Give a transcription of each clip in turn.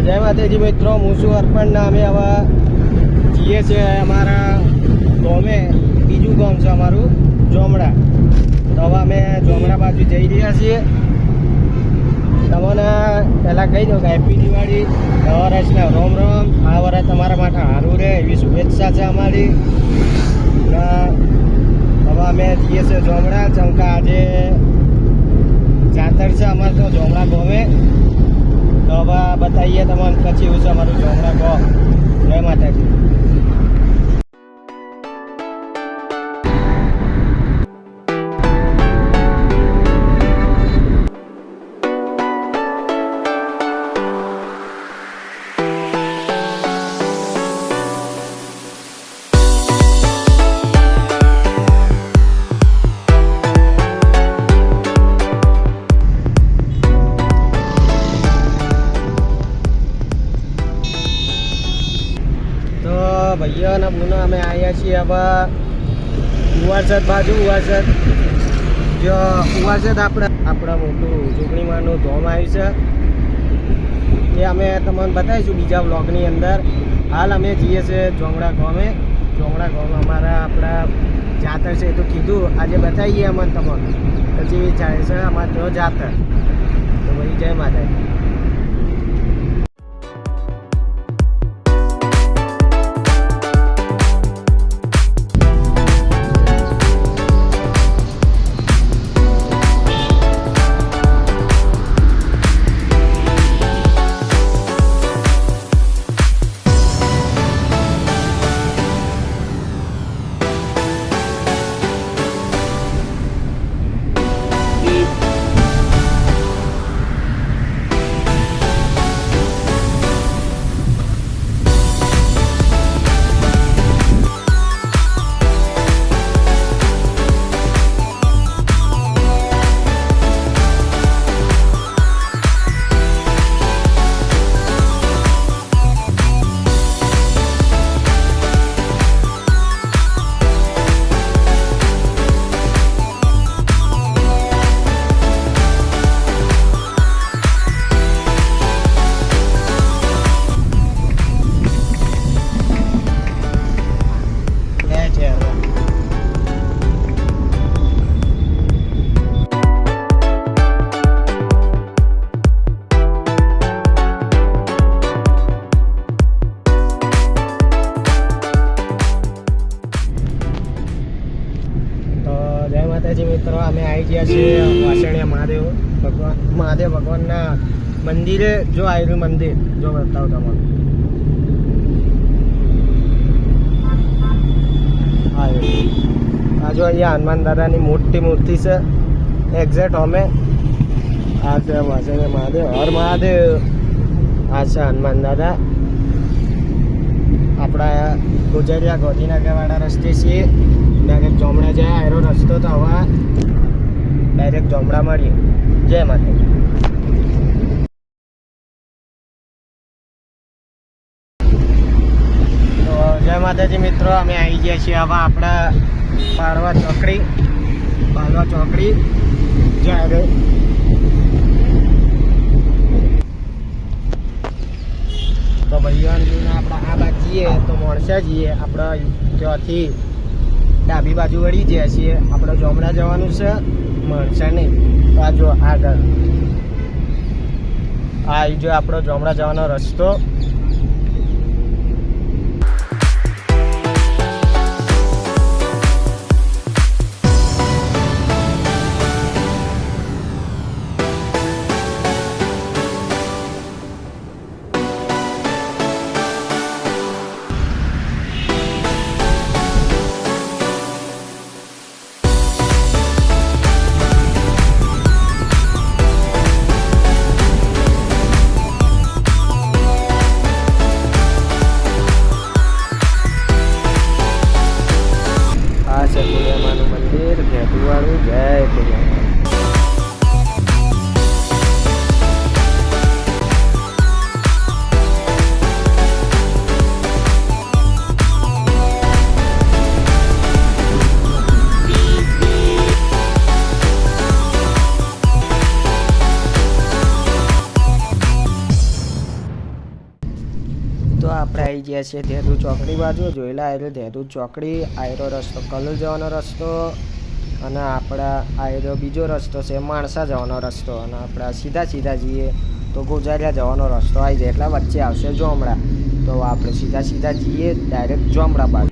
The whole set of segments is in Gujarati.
જય માતાજી મિત્રો, હું છું અર્પણ. અમે હવે જઈએ છીએ અમારા ગામે. બીજું ગામ છે અમારું જોમડા. તો હવે અમે જોમડા બાજુ જઈ રહ્યા છીએ. તમને પહેલાં કહી દઉં કે હેપી દિવાળી, નવા વર્ષના રોમ રોમ. આ વર્ષ તમારા માટે સારું રહે એવી શુભેચ્છા છે અમારી. હવે અમે જઈએ છીએ જોમડા. ચમકા આજે જાતર છે અમારે તો જોમડા ગામે. તો હવે બતાવીએ તમને પછી એવું છે અમારું જોમડા ગામ. જય માતાજી. ભાઈઓ અને બુનો અમે આવ્યા છીએ હવે ઉવાસદ બાજુ. જો ઉવાસદ આપણા મોટું જોગણીમાંનું ધોમ આવ્યું છે એ અમે તમને બતાવીશું બીજા બ્લોગની અંદર. હાલ અમે જઈએ છીએ જોમડા ગામે. જોમડા ગામ અમારા આપણા જાતર છે એ તો કીધું, આજે બતાવીએ અમને તમને પછી ચાલે છે અમારે તો જાતર. તો ભાઈ જય માતાજી. મિત્રો અમે આવી ગયા છીએ વાસણિયા મહાદેવ ભગવાનના મંદિરે. જો આવેલું મંદિર જો બતાવું તમારું. આ જો અહીંયા હનુમાન દાદાની મોટી મૂર્તિ છે એક્ઝેક્ટ અમે. આ છે વાસણિયા મહાદેવ. હર મહાદેવ. આ છે હનુમાન દાદા. આપણા ગુજરિયા ગોધીનાગાવાળા રસ્તે છીએ. ડાયરેક્ટ જોમડા જાય આયરો રસ્તો. તો હવે ડાયરેક્ટ જોમડા મળીએ. જય માતાજી. તો જય માતાજી મિત્રો, અમે આવી ગયા છીએ હવે આપણા બાળવા ચોકડી જાય. તો ભાઈઓ આપણે આ બાજુ જઈએ તો મોણસા જઈએ. આપણે ત્યાંથી ડાબી બાજુ વળી જઈએ છીએ. આપણે જોમડા જવાનું છે, મળશે નહીં. તો આ જો આગળ આ જો આપણો જોમડા જવાનો રસ્તો. તો આપણે આવી ગયા છીએ ધેરુ ચોકડી બાજુ. જોયેલા આયરો ધેરુ ચોકડી, આયરો રસ્તો કલોલ જવાનો રસ્તો, અને આપણા આયરો બીજો રસ્તો છે માણસા જવાનો રસ્તો, અને આપણા સીધા સીધા જઈએ તો ગોજારિયા જવાનો રસ્તો આવી જાય. એટલે વચ્ચે આવશે જોમડા. તો આપણે સીધા સીધા જઈએ ડાયરેક્ટ જોમડા બાજુ.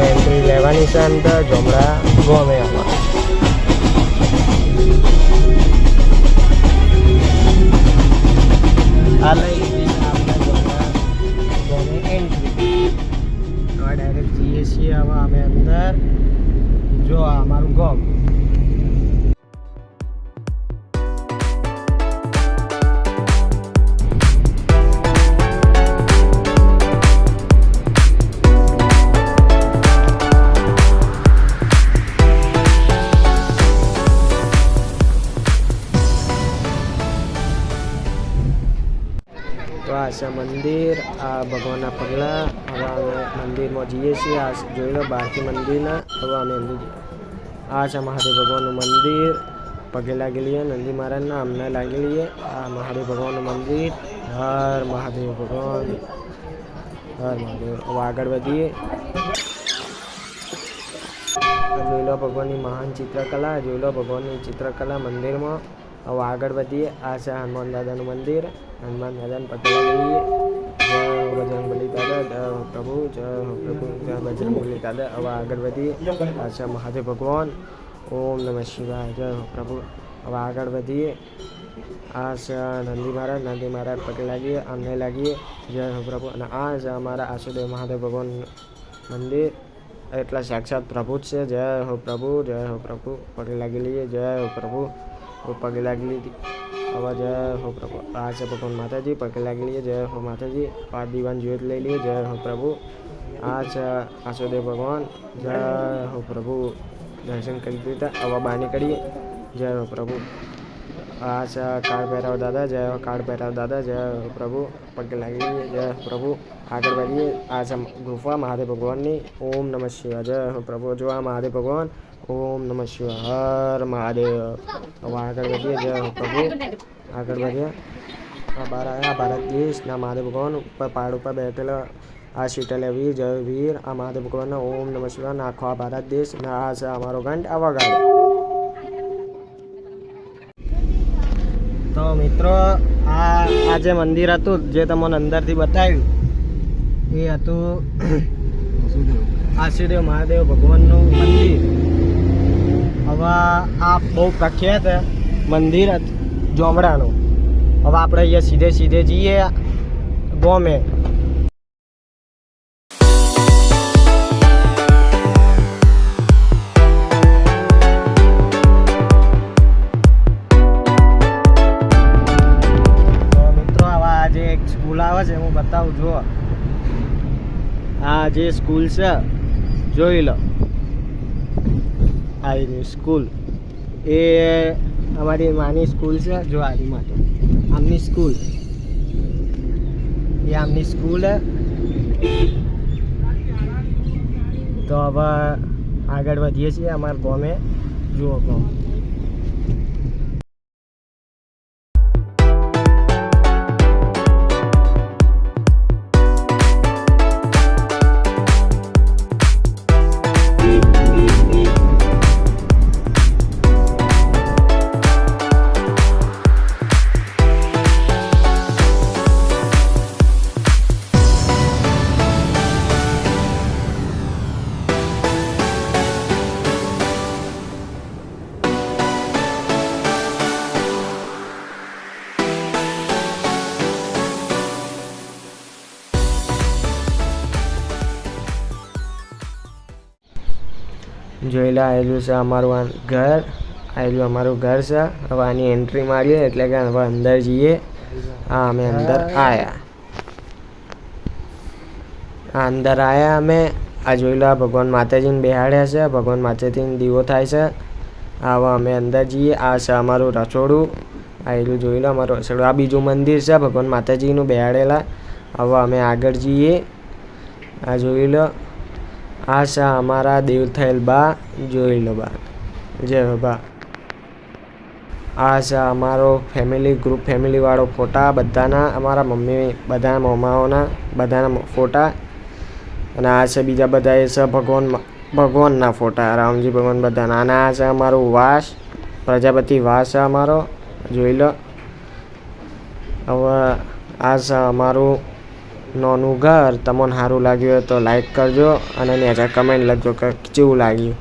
એન્ટ્રી લેવાની છે અંદર જોમડા ગમે આમાં. આ લઈ લીધી આપણા જોમડા ગમે એન્ટ્રી. હવે ડાયરેક્ટ જઈએ છીએ હવે અમે અંદર. જો આ અમારું ગમ. તો આ છે મંદિર, આ ભગવાનના પગલાં. હવે અમે મંદિરમાં જઈએ છીએ. આ જોઈ લો બહારથી મંદિરના. હવે અમે અંદર આ છે મહાદેવ ભગવાનનું મંદિર. પગે લાગી લઈએ નંદી મહારાજના, અમને લાગી લઈએ. આ મહાદેવ ભગવાનનું મંદિર. હર મહાદેવ ભગવાન, હર મહાદેવ. હવે આગળ વધીએ. જોઈ લો ભગવાનની મહાન ચિત્રકલા. જોઈ લો ભગવાનની ચિત્રકલા મંદિરમાં. હવે આગળ વધીએ. આ છે હનુમાન દાદાનું મંદિર. હનુમાન દાદાને પગે લાગીએ. જય બજરંગબલી દાદા, જય હો પ્રભુ, જય હો પ્રભુ, જય બજરંગબલી દાદા. હવે આગળ વધીએ. આ છે મહાદેવ ભગવાન. ઓમ નમઃ શિવાય, જય હો પ્રભુ. હવે આગળ વધીએ. આ છે નંદી મહારાજ. નંદી મહારાજ પગે લાગીએ, અમને લાગીએ. જય હો પ્રભુ. અને આ છે અમારા આસુદેવ મહાદેવ ભગવાન મંદિર. એટલા સાક્ષાત પ્રભુ જ છે. જય હો પ્રભુ, જય હો પ્રભુ. પગે લાગી લઈએ. જય હો પ્રભુ. પગે લાગી લીધી. હવે જય હો પ્રભુ. આ છે ભગવાન માતાજી. પગે લાગી લઈએ. જય હો માતાજી. આ દીવાન જ્યોત લઈ લઈએ. જય હો પ્રભુ. આ છે આસુદેવ ભગવાન. જય હો પ્રભુ. દર્શન કરી દીધા. હવે બહાર નીકળીએ. જય હો પ્રભુ. આ છે કાળ ભૈરવ દાદા. જય હો કાળ ભૈરવ દાદા. જય હો પ્રભુ. પગે લાગી લઈએ. જય હો પ્રભુ. આગળ વધીએ. આ છે ગુફા મહાદેવ ભગવાનની. ઓમ નમઃ શિવાય, જય હો પ્રભુ. જો આ મહાદેવ ભગવાન. ઓમ નમઃ શિવાય, હર મહાદેવ. હવે આગળ વધીએ. જય હો પ્રભુ. આગળ વધીએ. આ બહાર આવ્યા. ભારત દેશના મહાદેવ ભગવાન ઉપર પહાડ ઉપર બેઠેલા. આ શીતલે વીર, જય વીર. આ મહાદેવ ભગવાનના ઓમ નમઃ શિવાય. આખો આ ભારત દેશ. ને આ છે અમારો ઘંટ આ વગાડે. તો મિત્રો, આ જે મંદિર હતું જે તમને અંદરથી બતાવ્યું એ હતું આસુદેવ મહાદેવ ભગવાનનું મંદિર. હવે આ બહુ પ્રખ્યાત મંદિર જોમડાનું. હવે આપણે અહીંયા સીધે સીધે જઈએ ગોમે. સ્કૂલ આવે છે હું બતાવું. જો આ જે સ્કૂલ છે જોઈ લો. આ સ્કૂલ એ અમારી માની સ્કૂલ છે. જો આની માટે આમની સ્કૂલ એ આમની સ્કૂલ હે. તો હવે આગળ વધીએ છીએ અમારા ગામે. જુઓ ગામ. જોઈ લો, આવેલું છે અમારું ઘર. આવેલું અમારું ઘર છે. હવે આની એન્ટ્રી મારીએ એટલે કે હવે અંદર જઈએ. હા, અમે અંદર આવ્યા. અંદર આવ્યા અમે. આ જોઈ લો, ભગવાન માતાજીને બેહાડ્યા છે. ભગવાન માતાજીને દીવો થાય છે. હવે અમે અંદર જઈએ. આ છે અમારું રસોડું. આવેલું જોઈ લો અમારું રસોડું. આ બીજું મંદિર છે ભગવાન માતાજીનું બેહાડેલા. હવે અમે આગળ જઈએ. આ જોઈ લો, આ છે અમારા દેવ થયેલ બા. જોઈ લો બા, જય બા. આ છે અમારો ગ્રુપ ફેમિલીવાળો ફોટા બધાના, અમારા મમ્મી બધા મમ્માઓના બધાના ફોટા. અને આ છે બીજા બધા એ છે ભગવાનના ફોટા, રામજી ભગવાન બધાના. અને આ છે અમારું વાસ, પ્રજાપતિ વાસ છે અમારો. જોઈ લો. હવે આ છે અમારું નાનું ઘર. તમને સારું લાગ્યું હોય તો લાઈક કરજો અને નીચે કમેન્ટ લખજો કે કેવું લાગ્યું.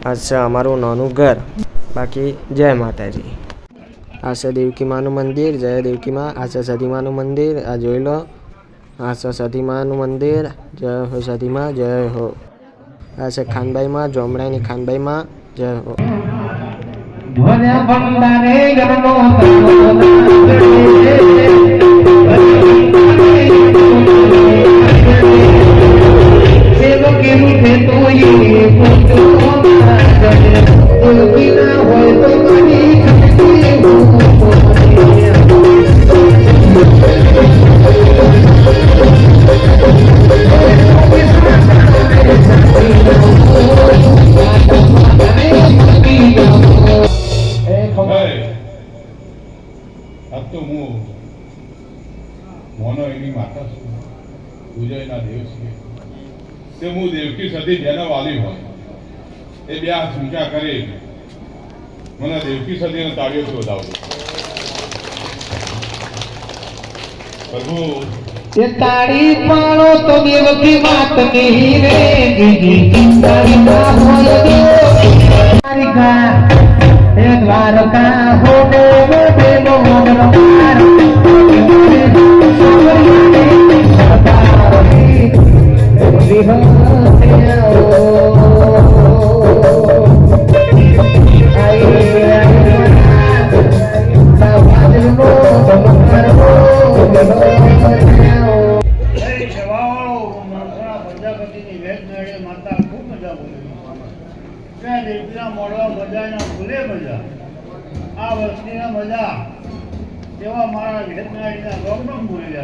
આ છે અમારું નાનું ઘર. બાકી જય માતાજી. આ છે દેવકી માનું મંદિર. જય દેવકી માં. આ છે સતી માનું મંદિર. આ જોઈ લો. આ છે સતી માનું મંદિર. જય હો સતી માં, જય હો. આ છે ખાનબાઈ માં, જોમડાની ખાનબાઈ માં. જય હો. હું દેવકી સતી જેને વાલી હોય એ બે હાથ ઊંચા કરી મને દેવકી સતીનો તાળીઓથી વધાવજો. પ્રભુ ये ताड़ी पालो तो देवकी मात नहीं रे ताड़ी ना बोल दो द्वारका हे द्वारका हो देवो देवो द्वार મળવા મજાના ભૂલે મજા આ વસ્તીના મજા એવા મારા વેદનાડીના ગૌરવ ભૂલી જશે.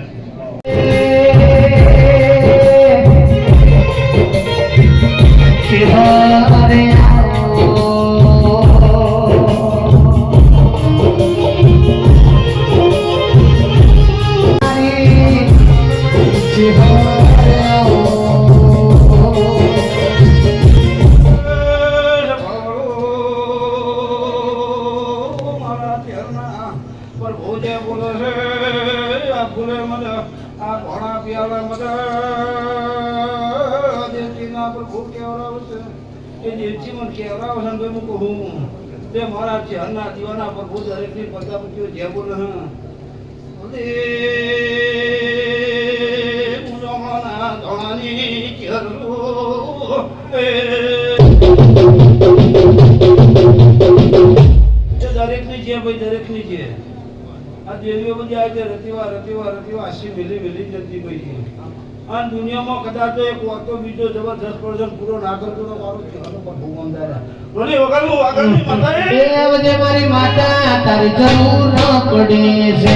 મારા ચહેરના દીવાના પ્રભુ દરેકની પ્રજાપતિઓ જે બોલે દરેકની છે ભાઈ, દરેકની છે. આ દેવીઓ બધી આજે રતિવા આશી મિલી જતી ભાઈ. આ દુનિયામાં કદાચ એક વાતો બીજો જબરદસ્ત પ્રસંગ પૂરો ના કરતો તો મારો ચહેરો પર ભગવાન દાદા બોલે વગરની માતા મારી માતા તારી જરૂર ન પડે છે.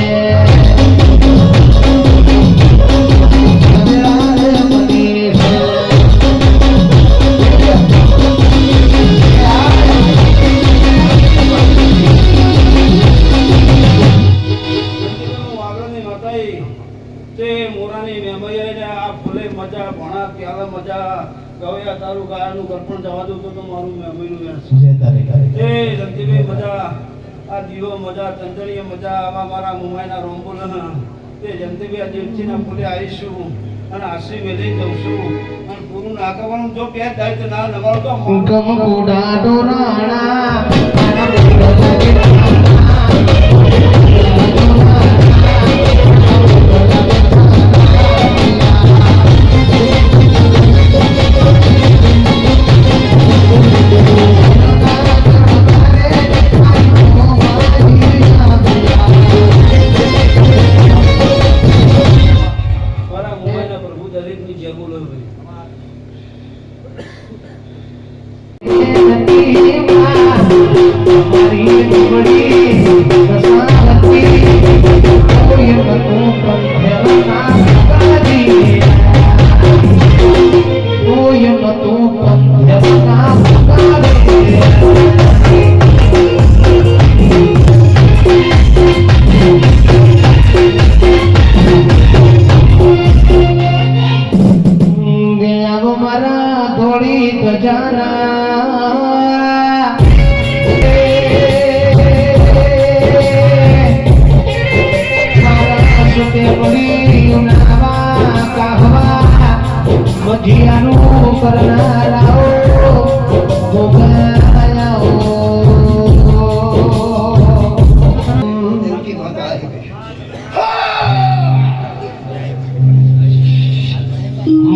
મજા ભણા પ્યાલા મજા ગવયા તારું ગાયનું ગરપણ જવા દઉં તો મારું મેમરીનું એ રંતીભાઈ મજા, આ દીવો મજા, ચંદણીય મજા, આવા મારા મુંબઈના રોંબોલ તે જંતીભાઈ આ દેવજીના ફૂલે આવીશું અને આશી મેલી જઉં છું અને પૂરું ના કરવાનું. જો પેટ થાય તો ના નવાડો તો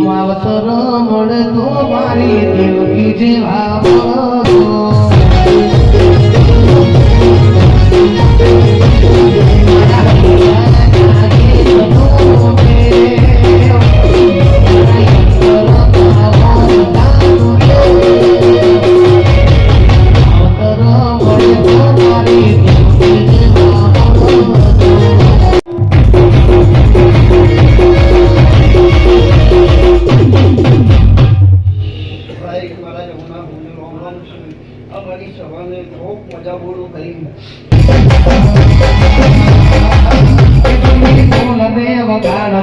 માવતર મળે તો મારી દેવકી જેવા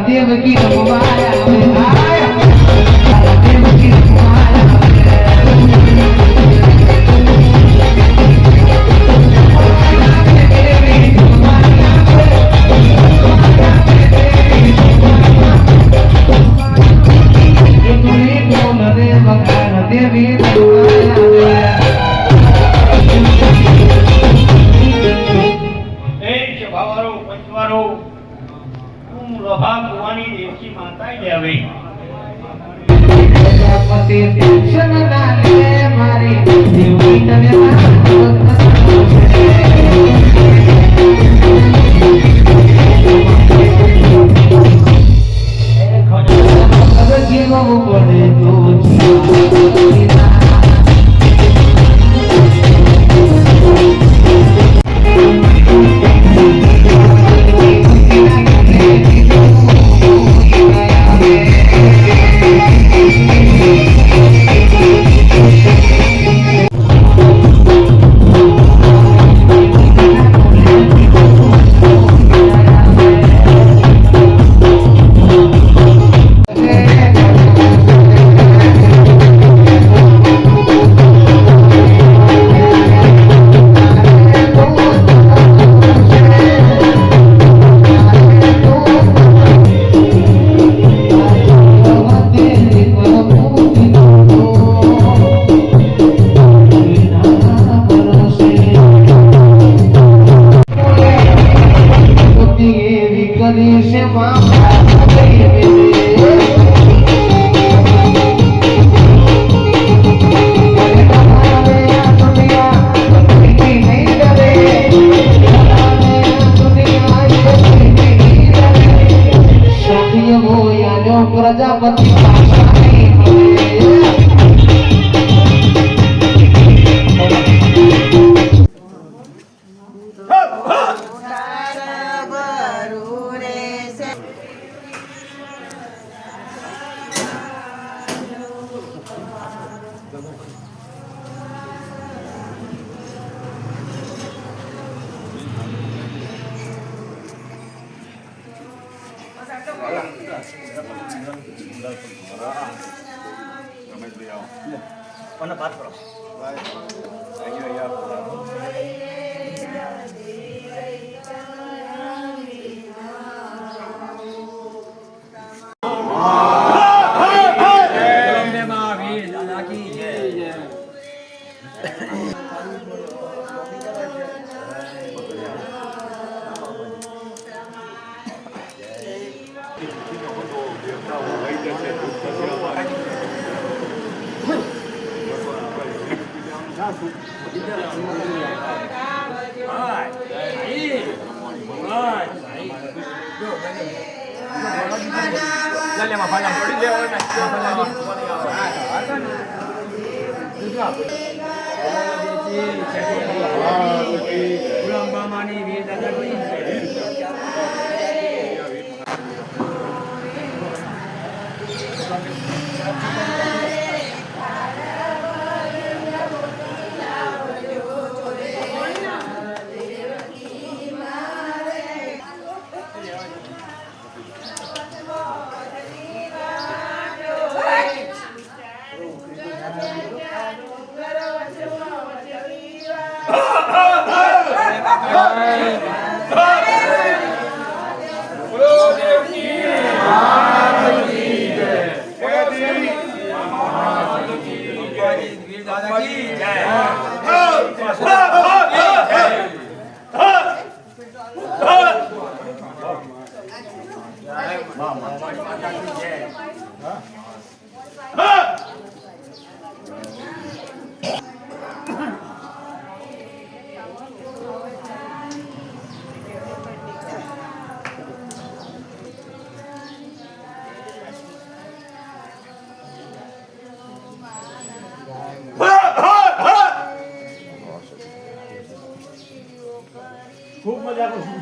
Devaki Prajapati Hãy subscribe cho kênh Ghiền Mì Gõ để không bỏ lỡ અંબામાની વીર દાદા ખૂબ મજા કરું છું